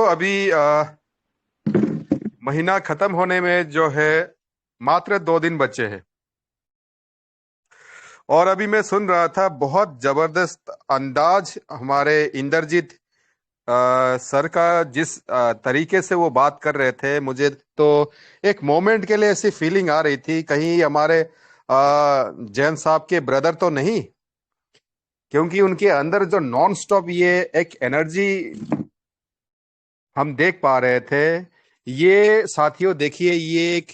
अभी महीना खत्म होने में जो है मात्र 2 दिन बचे हैं। और अभी मैं सुन रहा था बहुत जबरदस्त अंदाज हमारे इंद्रजीत सर का, जिस तरीके से वो बात कर रहे थे, मुझे तो एक मोमेंट के लिए ऐसी फीलिंग आ रही थी कहीं हमारे जैन साहब के ब्रदर तो नहीं, क्योंकि उनके अंदर जो नॉन स्टॉप ये एक एनर्जी हम देख पा रहे थे। ये साथियों देखिए, ये एक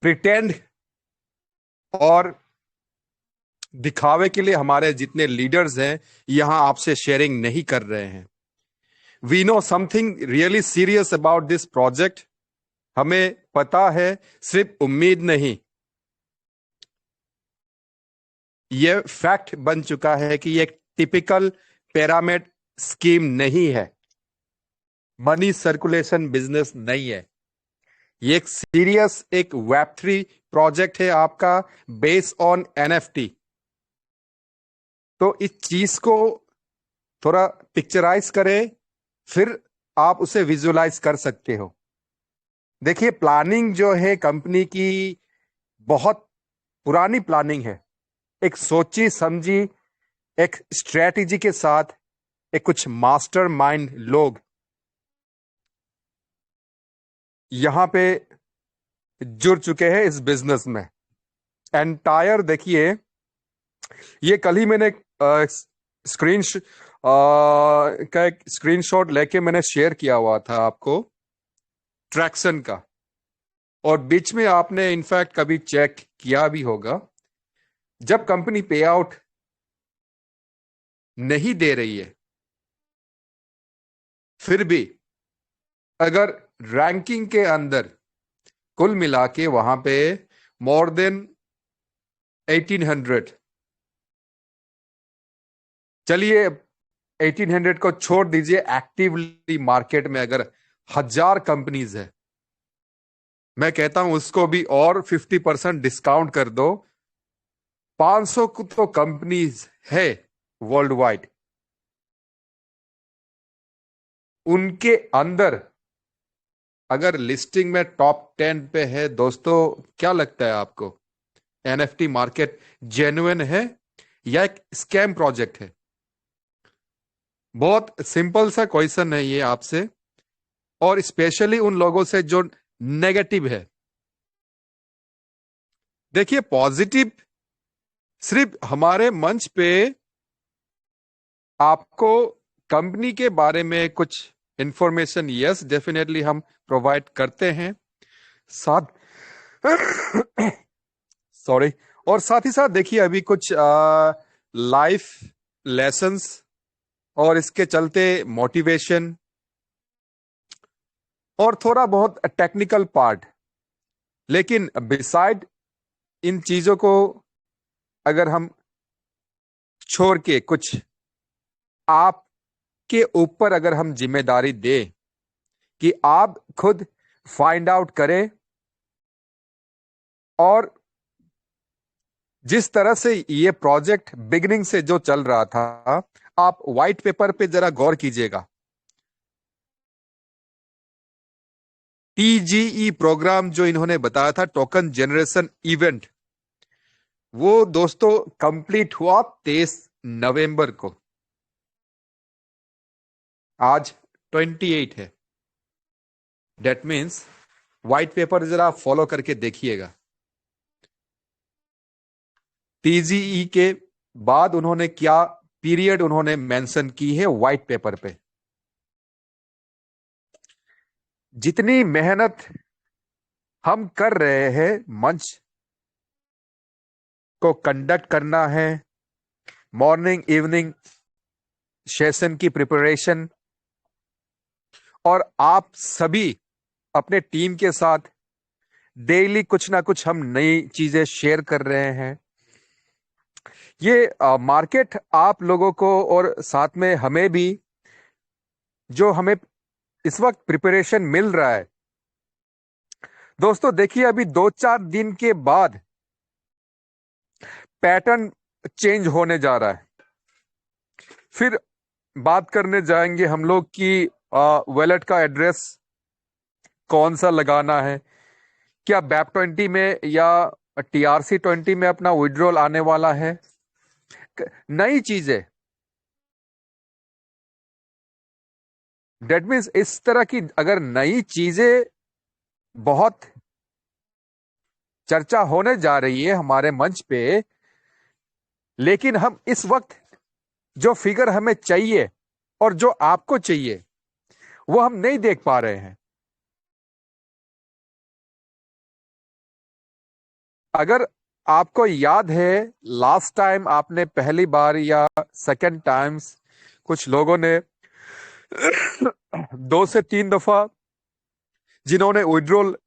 प्रिटेंड और दिखावे के लिए हमारे जितने लीडर्स हैं यहां आपसे शेयरिंग नहीं कर रहे हैं। We know something really serious about this project. हमें पता है, सिर्फ उम्मीद नहीं, यह फैक्ट बन चुका है कि ये एक टिपिकल पिरामिड स्कीम नहीं है, मनी सर्कुलेशन बिजनेस नहीं है। ये एक सीरियस, एक वेब 3 प्रोजेक्ट है आपका, बेस्ड ऑन एनएफटी। तो इस चीज को थोड़ा पिक्चराइज करें, फिर आप उसे विजुलाइज कर सकते हो। देखिए, प्लानिंग जो है कंपनी की बहुत पुरानी प्लानिंग है। एक सोची समझी, एक स्ट्रेटेजी के साथ एक कुछ मास्टर माइंड लोग यहां पे जुड़ चुके हैं इस बिजनेस में। एंटायर देखिए, ये कल ही मैंने स्क्रीन का एक स्क्रीनशॉट लेके मैंने शेयर किया हुआ था आपको, ट्रैक्सन का। और बीच में आपने इनफैक्ट कभी चेक किया भी होगा, जब कंपनी पे आउट नहीं दे रही है, फिर भी अगर रैंकिंग के अंदर कुल मिला के वहां पे मोर देन 1800, चलिए 1800 को छोड़ दीजिए, एक्टिवली मार्केट में अगर 1000 कंपनीज है, मैं कहता हूं उसको भी और 50% डिस्काउंट कर दो, 500 को तो कंपनीज है वर्ल्ड वाइड। उनके अंदर अगर लिस्टिंग में टॉप 10 पे है दोस्तों, क्या लगता है आपको, एनएफटी मार्केट जेन्युइन है या एक स्कैम प्रोजेक्ट है? बहुत सिंपल सा क्वेश्चन है ये आपसे, और स्पेशली उन लोगों से जो नेगेटिव है। देखिए, पॉजिटिव सिर्फ हमारे मंच पे आपको कंपनी के बारे में कुछ इंफॉर्मेशन, यस डेफिनेटली हम प्रोवाइड करते हैं, साथ सॉरी, और साथ ही साथ देखिए अभी कुछ लाइफ लेसन्स और इसके चलते मोटिवेशन और थोड़ा बहुत टेक्निकल पार्ट। लेकिन बिसाइड इन चीजों को अगर हम छोड़ के कुछ आपके ऊपर अगर हम जिम्मेदारी दें कि आप खुद फाइंड आउट करें, और जिस तरह से ये प्रोजेक्ट बिगिनिंग से जो चल रहा था, आप व्हाइट पेपर पे जरा गौर कीजिएगा। टीजीई प्रोग्राम जो इन्होंने बताया था, टोकन जनरेशन इवेंट, वो दोस्तों कंप्लीट हुआ 23 नवंबर को। आज 28 है। डेट मीन्स व्हाइट पेपर जरा फॉलो करके देखिएगा। टीजीई के बाद उन्होंने क्या पीरियड उन्होंने मेंशन की है व्हाइट पेपर पे। जितनी मेहनत हम कर रहे हैं मंच को कंडक्ट करना है, मॉर्निंग इवनिंग सेशन की प्रिपरेशन, और आप सभी अपने टीम के साथ डेली कुछ ना कुछ हम नई चीजें शेयर कर रहे हैं। ये मार्केट आप लोगों को और साथ में हमें भी, जो हमें इस वक्त प्रिपरेशन मिल रहा है दोस्तों, देखिए अभी 2-4 दिन के बाद पैटर्न चेंज होने जा रहा है। फिर बात करने जाएंगे हम लोग कि वॉलेट का एड्रेस कौन सा लगाना है, क्या BAP20 में या TRC20 में अपना विड्रॉल आने वाला है। नई चीजें, डेट मीन्स इस तरह की अगर नई चीजें बहुत चर्चा होने जा रही है हमारे मंच पे, लेकिन हम इस वक्त जो फिगर हमें चाहिए और जो आपको चाहिए वो हम नहीं देख पा रहे हैं। अगर आपको याद है लास्ट टाइम आपने पहली बार या सेकंड टाइम्स कुछ लोगों ने 2 से 3 दफा जिन्होंने विड्रॉल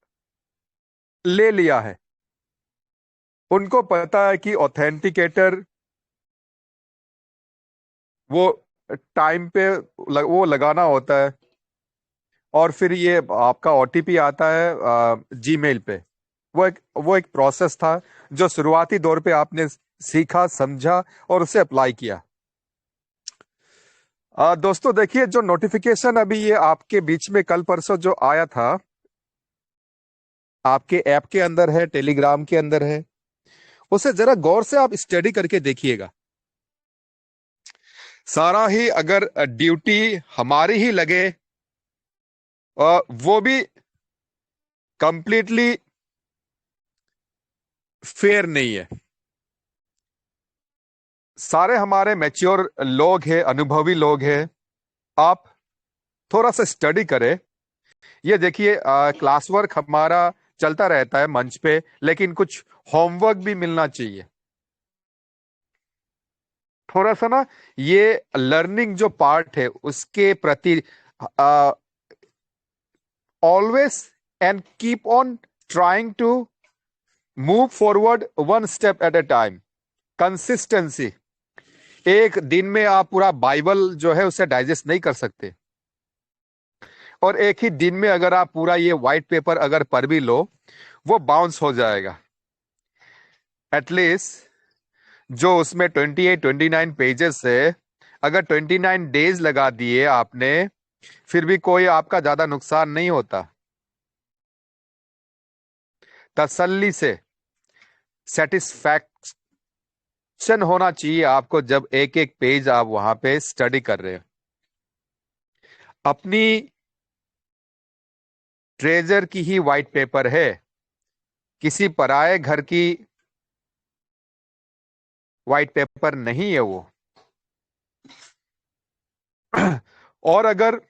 ले लिया है, उनको पता है कि ऑथेंटिकेटर वो टाइम पे वो लगाना होता है और फिर ये आपका OTP आता है जीमेल पे। वो एक प्रोसेस था जो शुरुआती दौर पे आपने सीखा, समझा और उसे अप्लाई किया। दोस्तों देखिए, जो नोटिफिकेशन अभी ये आपके बीच में कल परसों जो आया था, आपके ऐप के अंदर है, टेलीग्राम के अंदर है, उसे जरा गौर से आप स्टडी करके देखिएगा। सारा ही अगर ड्यूटी हमारी ही लगे, वो भी कंप्लीटली फेयर नहीं है। सारे हमारे मैच्योर लोग हैं, अनुभवी लोग हैं। आप थोड़ा सा स्टडी करें। ये देखिए, क्लास वर्क हमारा चलता रहता है मंच पे, लेकिन कुछ होमवर्क भी मिलना चाहिए। थोड़ा सा ना ये लर्निंग जो पार्ट है उसके प्रति always and keep on trying to move forward one step at a time. Consistency. एक दिन में आप पूरा बाइबल जो है उसे डाइजेस्ट नहीं कर सकते, और एक ही दिन में अगर आप पूरा ये व्हाइट पेपर अगर पढ़ भी लो, वो बाउंस हो जाएगा। एटलीस्ट जो उसमें 28-29 पेजेस है, अगर 29 डेज लगा दिए आपने, फिर भी कोई आपका ज्यादा नुकसान नहीं होता। तसल्ली से सेटिस्फैक्शन होना चाहिए आपको जब एक एक पेज आप वहां पे स्टडी कर रहे हो। अपनी ट्रेजर की ही व्हाइट पेपर है, किसी पराये घर की व्हाइट पेपर नहीं है वो। और अगर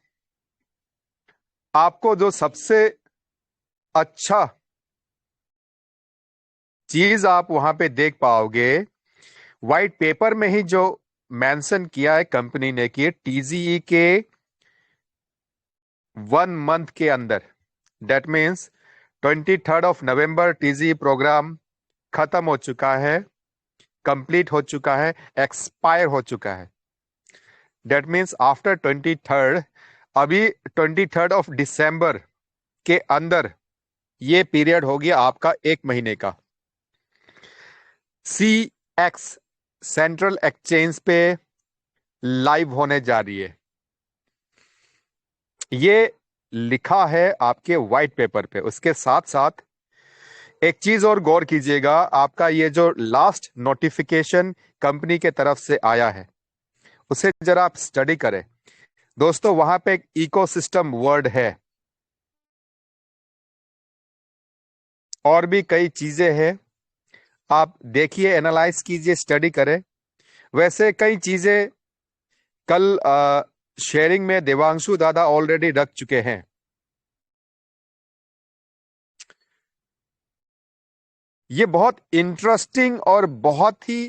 आपको जो सबसे अच्छा चीज आप वहां पे देख पाओगे, व्हाइट पेपर में ही जो मेंशन किया है कंपनी ने कि TGE के 1 मंथ के अंदर, डेट मीन्स 23 नवंबर TGE प्रोग्राम खत्म हो चुका है, कंप्लीट हो चुका है, एक्सपायर हो चुका है। डेट मीन्स आफ्टर 23, अभी 23 December के अंदर ये पीरियड हो गया आपका 1 महीने का। CX सेंट्रल एक्सचेंज पे लाइव होने जा रही है। ये लिखा है आपके व्हाइट पेपर पे। उसके साथ साथ एक चीज और गौर कीजिएगा, आपका ये जो लास्ट नोटिफिकेशन कंपनी के तरफ से आया है उसे जरा आप स्टडी करें। दोस्तों वहां पे एक इकोसिस्टम वर्ड है, और भी कई चीजें हैं, आप देखिए, एनालाइज कीजिए, स्टडी करें। वैसे कई चीजें कल शेयरिंग में देवांशु दादा ऑलरेडी रख चुके हैं। ये बहुत इंटरेस्टिंग और बहुत ही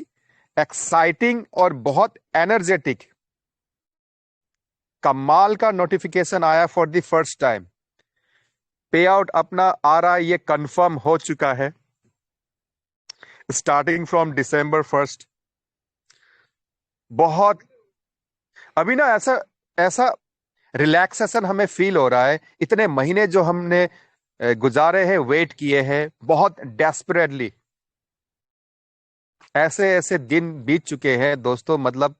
एक्साइटिंग और बहुत एनर्जेटिक कमाल का नोटिफिकेशन आया फॉर द फर्स्ट टाइम। पे आउट अपना आ रहा है, ये कंफर्म हो चुका है स्टार्टिंग फ्रॉम December 1। बहुत अभी ना ऐसा ऐसा रिलैक्सेशन हमें फील हो रहा है। इतने महीने जो हमने गुजारे हैं, वेट किए हैं बहुत डेस्परेटली, ऐसे ऐसे दिन बीत चुके हैं दोस्तों, मतलब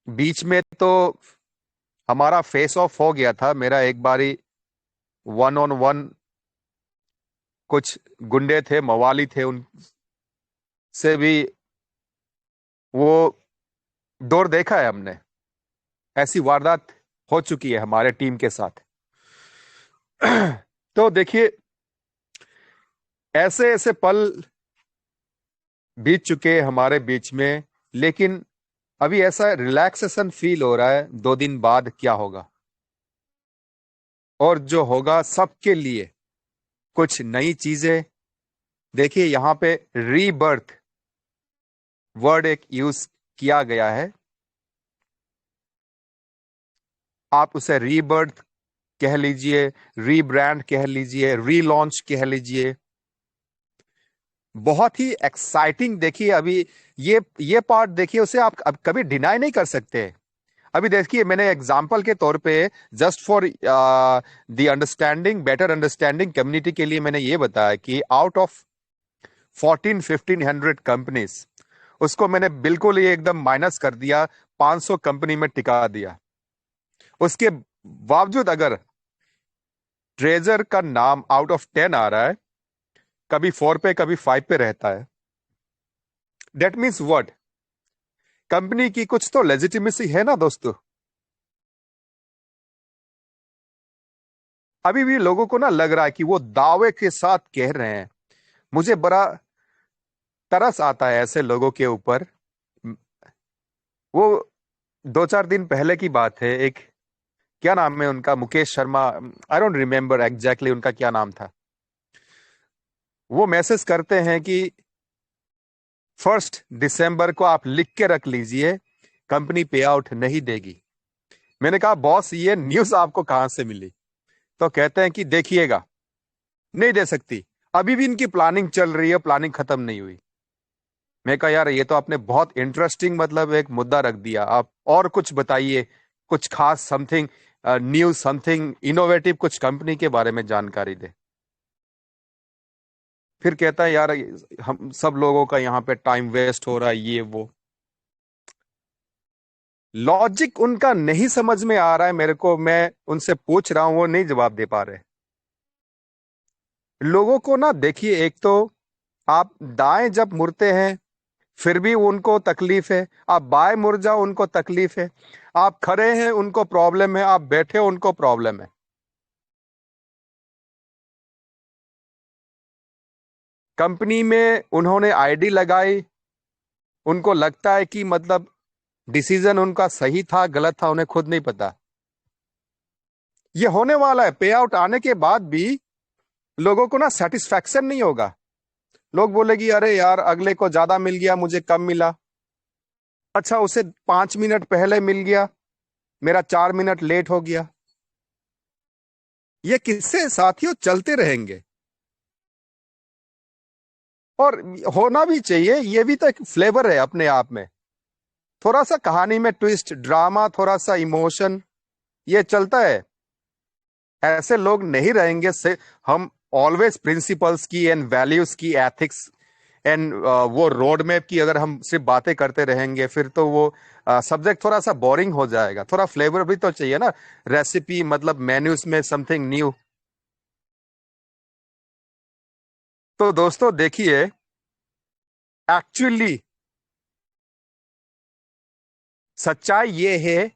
बीच में तो हमारा फेस ऑफ हो गया था, मेरा एक बारी 1-on-1, कुछ गुंडे थे, मवाली थे, उनसे भी वो दौर देखा है हमने। ऐसी वारदात हो चुकी है हमारे टीम के साथ। तो देखिए, ऐसे ऐसे पल बीत चुके हैं हमारे बीच में, लेकिन अभी ऐसा रिलैक्सेशन फील हो रहा है 2 दिन बाद क्या होगा। और जो होगा सबके लिए कुछ नई चीजें। देखिए, यहां पे रीबर्थ वर्ड एक यूज किया गया है। आप उसे रीबर्थ कह लीजिए, रीब्रांड कह लीजिए, रीलॉन्च कह लीजिए। बहुत ही एक्साइटिंग। देखिए, अभी ये पार्ट देखिए, उसे आप अब कभी डिनाई नहीं कर सकते। अभी देखिए, मैंने एग्जांपल के तौर पे, just for the understanding, better understanding community के लिए मैंने ये बताया कि आउट ऑफ 1400-1500 कंपनीज, उसको मैंने बिल्कुल ही एकदम माइनस कर दिया, 500 कंपनी में टिका दिया। उसके बावजूद अगर ट्रेजर का नाम आउट ऑफ 10 आ रहा है, कभी 4 पे कभी 5 पे रहता है, डेट मीन्स व्हाट? कंपनी की कुछ तो लेजिटिमेसी है ना दोस्तों। अभी भी लोगों को ना लग रहा है कि वो दावे के साथ कह रहे हैं। मुझे बड़ा तरस आता है ऐसे लोगों के ऊपर। वो 2-4 दिन पहले की बात है, एक, क्या नाम है उनका, Mukesh Sharma, I don't remember exactly उनका क्या नाम था। वो मैसेज करते हैं कि 1 दिसंबर को आप लिख के रख लीजिए, कंपनी पे आउट नहीं देगी। मैंने कहा, बॉस ये न्यूज आपको कहां से मिली? तो कहते हैं कि देखिएगा, नहीं दे सकती, अभी भी इनकी प्लानिंग चल रही है, प्लानिंग खत्म नहीं हुई। मैं कहा, यार ये तो आपने बहुत इंटरेस्टिंग मतलब एक मुद्दा रख दिया, आप और कुछ बताइए, कुछ खास, समथिंग न्यू, समथिंग इनोवेटिव, कुछ कंपनी के बारे में जानकारी दे। फिर कहता है, यार हम सब लोगों का यहाँ पे टाइम वेस्ट हो रहा है, ये वो। लॉजिक उनका नहीं समझ में आ रहा है मेरे को, मैं उनसे पूछ रहा हूं, वो नहीं जवाब दे पा रहे। लोगों को ना, देखिए, एक तो आप दाएं जब मुड़ते हैं फिर भी उनको तकलीफ है, आप बाएं मुड़ जाओ उनको तकलीफ है, आप खड़े हैं उनको प्रॉब्लम है, आप बैठे हो उनको प्रॉब्लम है। कंपनी में उन्होंने आईडी लगाई, उनको लगता है कि मतलब डिसीजन उनका सही था गलत था, उन्हें खुद नहीं पता। ये होने वाला है, पे आउट आने के बाद भी लोगों को ना सेटिस्फैक्शन नहीं होगा। लोग बोलेगी, अरे यार अगले को ज्यादा मिल गया, मुझे कम मिला। अच्छा, उसे 5 मिनट पहले मिल गया, मेरा 4 मिनट लेट हो गया। ये किस्से साथियों चलते रहेंगे। और होना भी चाहिए, ये भी तो एक फ्लेवर है अपने आप में। थोड़ा सा कहानी में ट्विस्ट, ड्रामा, थोड़ा सा इमोशन, ये चलता है। ऐसे लोग नहीं रहेंगे से हम ऑलवेज प्रिंसिपल्स की एंड वैल्यूज की, एथिक्स एंड वो रोड मैप की अगर हम सिर्फ बातें करते रहेंगे, फिर तो वो सब्जेक्ट थोड़ा सा बोरिंग हो जाएगा। थोड़ा फ्लेवर भी तो चाहिए ना, रेसिपी मतलब मेन्यूज में समथिंग न्यू। तो दोस्तों देखिए, एक्चुअली सच्चाई ये है,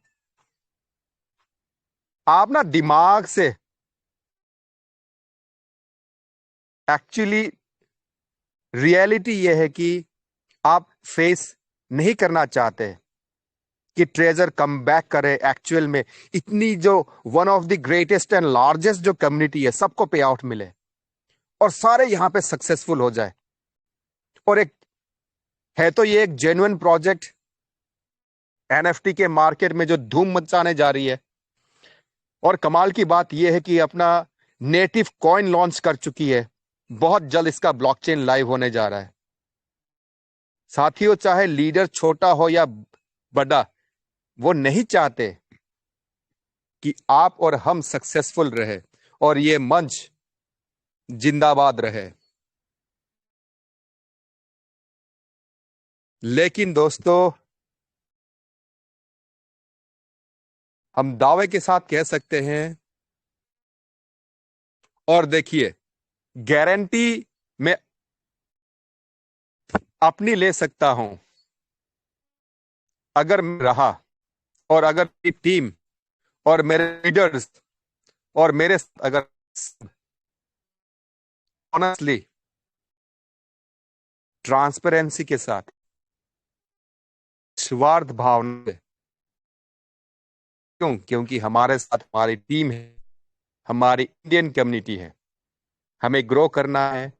आप ना दिमाग से एक्चुअली, रियलिटी ये है कि आप फेस नहीं करना चाहते कि ट्रेजर कम बैक करे एक्चुअल में। इतनी जो one of the greatest and largest जो कम्युनिटी है, सबको पे आउट मिले और सारे यहां पे सक्सेसफुल हो जाए। और एक है तो ये एक जेन्युइन प्रोजेक्ट एनएफटी के मार्केट में जो धूम मचाने जा रही है। और कमाल की बात यह है कि अपना नेटिव कॉइन लॉन्च कर चुकी है, बहुत जल्द इसका ब्लॉकचेन लाइव होने जा रहा है। साथियों, चाहे लीडर छोटा हो या बड़ा, वो नहीं चाहते कि आप और हम सक्सेसफुल रहे और ये मंच जिंदाबाद रहे। लेकिन दोस्तों, हम दावे के साथ कह सकते हैं, और देखिए गारंटी मैं अपनी ले सकता हूं, अगर मैं रहा और अगर मेरी टीम और मेरे लीडर्स और मेरे साथ अगर ऑनेस्टली ट्रांसपेरेंसी के साथ स्वार्थ भावना से, क्योंकि हमारे साथ हमारी टीम है, हमारी इंडियन कम्युनिटी है, हमें ग्रो करना है।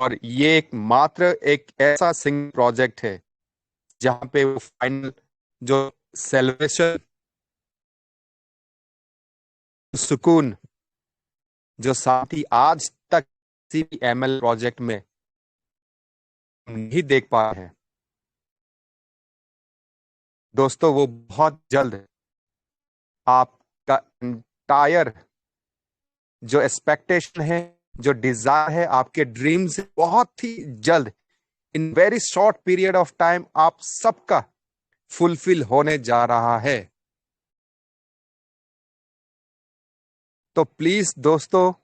और ये एक मात्र एक ऐसा सिंगल प्रोजेक्ट है जहां पे वो फाइनल जो सेलिब्रेशन, सुकून, जो शांति आज तक किसी भी एमएल प्रोजेक्ट में नहीं देख पाए हैं दोस्तों, वो बहुत जल्द आपका एंटायर जो एक्सपेक्टेशन है, जो डिजायर है, आपके ड्रीम्स, बहुत ही जल्द in very short period of time आप सबका फुलफिल होने जा रहा है। तो प्लीज दोस्तों,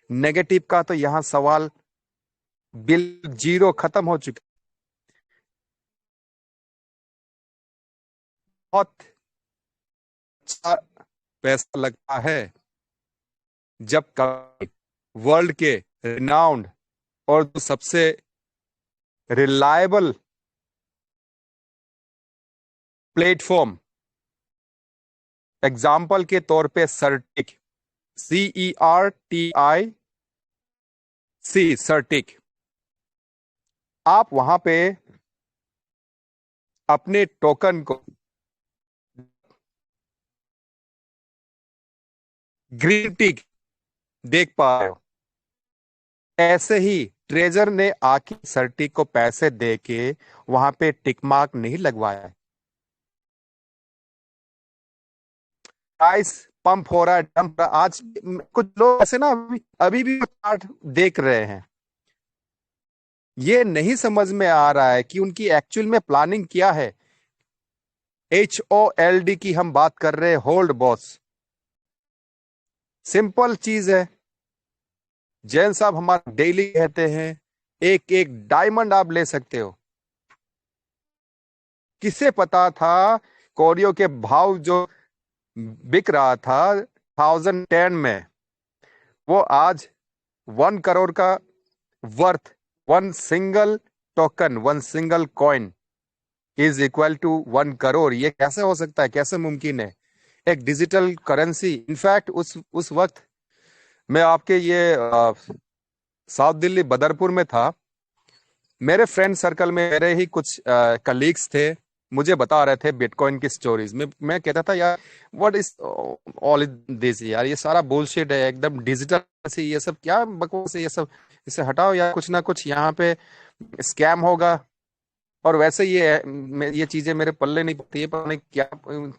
नेगेटिव का तो यहां सवाल बिल जीरो खत्म हो चुका। बहुत अच्छा पैसा लगता है जब वर्ल्ड के रिनाउंड और जो सबसे रिलायबल प्लेटफॉर्म, एग्जाम्पल के तौर पे सर्टिक, CERTIC, सर्टिक, आप वहां पे अपने टोकन को ग्रीन टिक देख पा रहे हो। ऐसे ही ट्रेजर ने आके सर्टिक को पैसे दे के वहां पे टिक मार्क नहीं लगवाया है। प्राइस पंप हो रहा है, डंप, आज कुछ लोग ऐसे ना अभी भी चार्ट देख रहे हैं, ये नहीं समझ में आ रहा है कि उनकी एक्चुअल में प्लानिंग क्या है। HOLD की हम बात कर रहे हैं, होल्ड बॉस, सिंपल चीज है। जैन साहब हमारे डेली कहते हैं एक एक डायमंड आप ले सकते हो। किसे पता था कोरियो के भाव जो बिक रहा था 2010 में, वो आज 1 करोड़ का worth, one single token, one single coin is equal to 1 crore. ये कैसे हो सकता है, कैसे मुमकिन है? एक डिजिटल करेंसी। इनफैक्ट उस वक्त मैं आपके ये साउथ दिल्ली बदरपुर में था, मेरे फ्रेंड सर्कल में मेरे ही कुछ कलीग्स थे, मुझे बता रहे थे बिटकॉइन की स्टोरीज में। मैं कहता था यार व्हाट इज ऑल दिस यार, ये सारा बुलशिट है, एकदम डिजिटल से, ये सब क्या बकवास है, ये सब इसे हटाओ यार, कुछ ना कुछ यहाँ पे स्कैम होगा। और वैसे ये चीजें मेरे पल्ले नहीं पड़ती है, पता नहीं क्या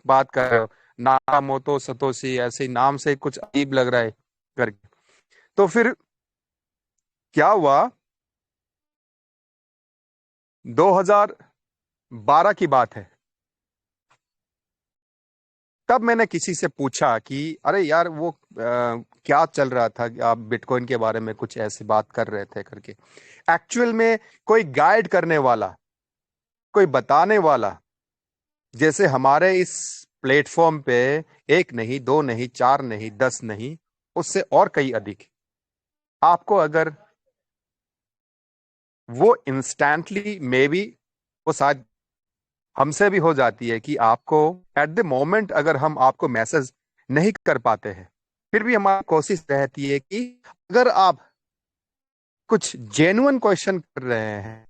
बात कर रहे हो, नाकामोतो सतोशी ऐसे ही नाम से कुछ अजीब लग रहा है करके। तो फिर क्या हुआ, 2012 की बात है, तब मैंने किसी से पूछा कि अरे यार वो क्या चल रहा था, आप बिटकॉइन के बारे में कुछ ऐसी बात कर रहे थे करके। एक्चुअल में कोई गाइड करने वाला, कोई बताने वाला, जैसे हमारे इस प्लेटफॉर्म पे एक नहीं, दो नहीं, चार नहीं, 10 नहीं, उससे और कई अधिक, आपको अगर वो इंस्टेंटली मे बी, वो शायद हमसे भी हो जाती है कि आपको एट द मोमेंट अगर हम आपको मैसेज नहीं कर पाते हैं, फिर भी हमारी कोशिश रहती है कि अगर आप कुछ जेन्युइन क्वेश्चन कर रहे हैं,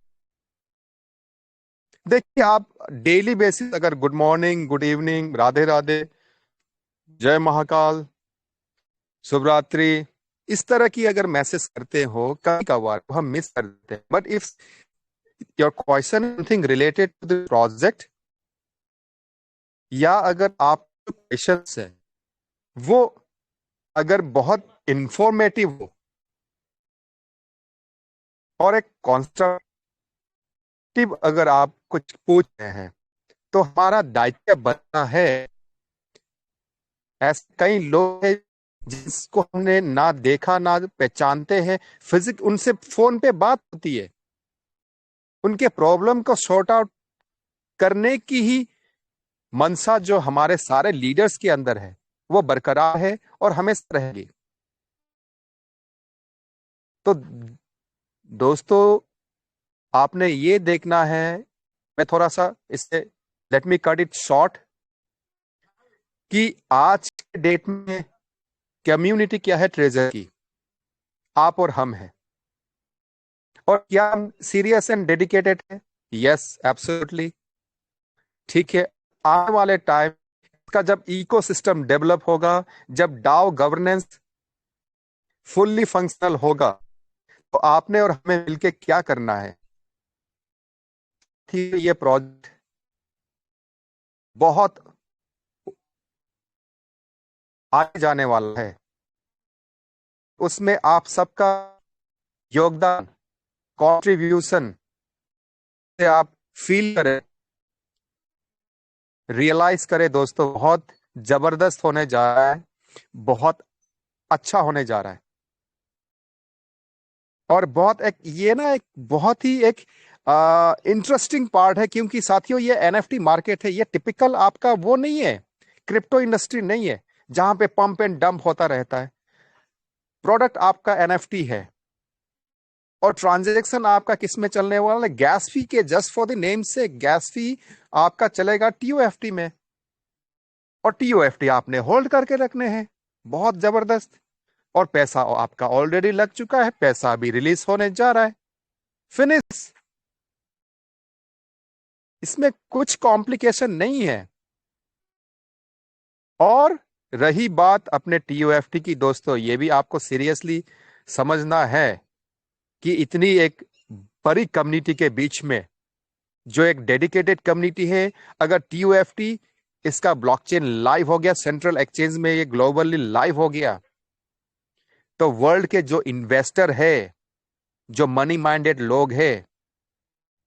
देखिए आप डेली बेसिस अगर good morning, good evening, Radhe Radhe, जय महाकाल, शुभ रात्रि, इस तरह की अगर मैसेज करते हो, कभी कभार हम मिस कर देते हैं। But if your question something related to the project, या अगर आप क्वेश्चन है वो अगर बहुत इंफॉर्मेटिव हो और एक कॉन्स्ट्रक्टिव अगर आप कुछ पूछ रहे हैं, तो हमारा दायित्व बनता है ऐसे कई लोग हैं जिसको हमने ना देखा ना पहचानते हैं, फिजिक उनसे फोन पे बात होती है, उनके प्रॉब्लम को सॉर्ट आउट करने की ही मनसा जो हमारे सारे लीडर्स के अंदर है वो बरकरार है और हमेशा रहेगी। तो दोस्तों, आपने ये देखना है, मैं थोड़ा सा इससे let me cut it short, कि आज के डेट में कम्युनिटी क्या है ट्रेजर की, आप और हम हैं। और क्या हम सीरियस एंड डेडिकेटेड है? Yes, absolutely. ठीक है, आने वाले टाइम का जब इकोसिस्टम डेवलप होगा, जब डाओ गवर्नेंस फुल्ली फंक्शनल होगा, तो आपने और हमें मिलके क्या करना है? ठीक है, ये प्रोजेक्ट बहुत आगे जाने वाला है, उसमें आप सबका योगदान, कंट्रीब्यूशन से आप फील करें, रियलाइज करें दोस्तों, बहुत जबरदस्त होने जा रहा है, बहुत अच्छा होने जा रहा है। और बहुत एक ये ना एक बहुत ही एक इंटरेस्टिंग पार्ट है, क्योंकि साथियों ये एनएफटी मार्केट है, ये टिपिकल आपका वो नहीं है, क्रिप्टो इंडस्ट्री नहीं है जहां पे पंप एंड डंप होता रहता है। प्रोडक्ट आपका एनएफटी है और ट्रांजैक्शन आपका किस में चलने वाला है? गैस फी के, जस्ट फॉर द नेम से गैस फी आपका चलेगा टीओएफटी में, और टीओएफटी आपने होल्ड करके रखने हैं। बहुत जबरदस्त। और पैसा आपका ऑलरेडी लग चुका है, पैसा अभी रिलीज होने जा रहा है। फिनिश। इसमें कुछ कॉम्प्लिकेशन नहीं है। और रही बात अपने टीओएफटी की, दोस्तों ये भी आपको सीरियसली समझना है कि इतनी एक बड़ी कम्युनिटी के बीच में जो एक डेडिकेटेड कम्युनिटी है, अगर टीओएफटी इसका ब्लॉकचेन लाइव हो गया, सेंट्रल एक्सचेंज में ये ग्लोबली लाइव हो गया, तो वर्ल्ड के जो इन्वेस्टर है, जो मनी माइंडेड लोग हैं,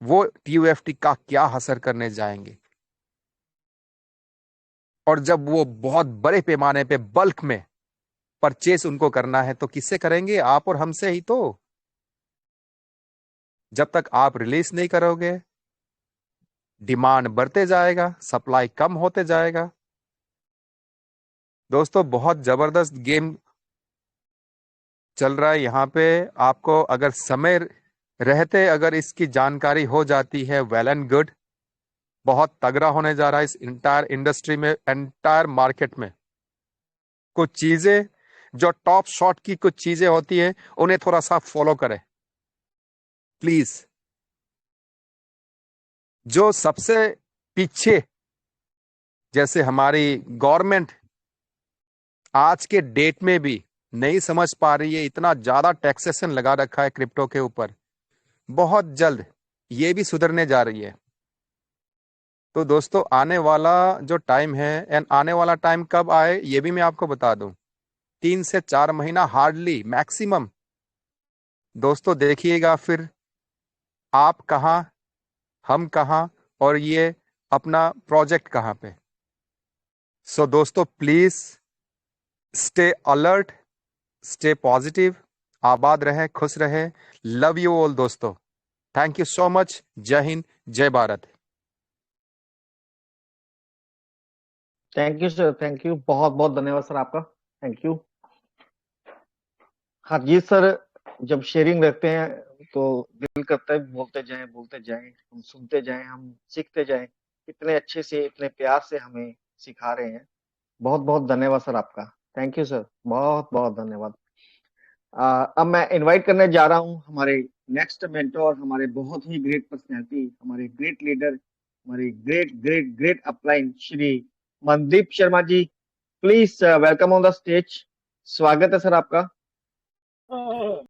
वो टीओएफटी का क्या असर करने जाएंगे? और जब वो बहुत बड़े पैमाने पे बल्क में परचेस उनको करना है, तो किससे करेंगे? आप और हमसे ही तो। जब तक आप रिलीज नहीं करोगे, डिमांड बढ़ते जाएगा, सप्लाई कम होते जाएगा। दोस्तों बहुत जबरदस्त गेम चल रहा है यहाँ पे। आपको अगर समय रहते अगर इसकी जानकारी हो जाती है, वेल एंड गुड। बहुत तगड़ा होने जा रहा है इस इंटायर इंडस्ट्री में, एंटायर मार्केट में। कुछ चीजें जो टॉप शॉट की कुछ चीजें होती है, उन्हें थोड़ा सा फॉलो करें प्लीज। जो सबसे पीछे, जैसे हमारी गवर्नमेंट आज के डेट में भी नहीं समझ पा रही है, इतना ज्यादा टैक्सेशन लगा रखा है क्रिप्टो के ऊपर, बहुत जल्द ये भी सुधरने जा रही है। तो दोस्तों आने वाला जो टाइम है, एंड आने वाला टाइम कब आए ये भी मैं आपको बता दूं, 3 से 4 महीना हार्डली मैक्सिमम। दोस्तों देखिएगा फिर आप कहाँ, हम कहाँ, और ये अपना प्रोजेक्ट कहाँ पे। सो दोस्तों please stay alert, stay positive, आबाद रहे, खुश रहे। लव यू ऑल दोस्तों। Thank you so much. जय हिंद, जय Bharat. Thank you sir, thank you, बहुत बहुत धन्यवाद सर आपका। Thank you. हाँ जी सर, जब शेयरिंग रखते हैं तो दिल करता है बोलते जाएं बोलते जाएं, हम सुनते जाएं, हम सीखते जाएं। इतने अच्छे से, इतने प्यार से हमें सिखा रहे हैं। बहुत बहुत धन्यवाद सर आपका। थैंक यू सर, बहुत बहुत धन्यवाद। अब मैं इनवाइट करने जा रहा हूँ हमारे नेक्स्ट मेंटोर, हमारे बहुत ही ग्रेट पर्सनैलिटी, हमारे ग्रेट लीडर, हमारे great great great upline Shri Mandeep Sharma ji. Please welcome on the stage. स्वागत है सर आपका।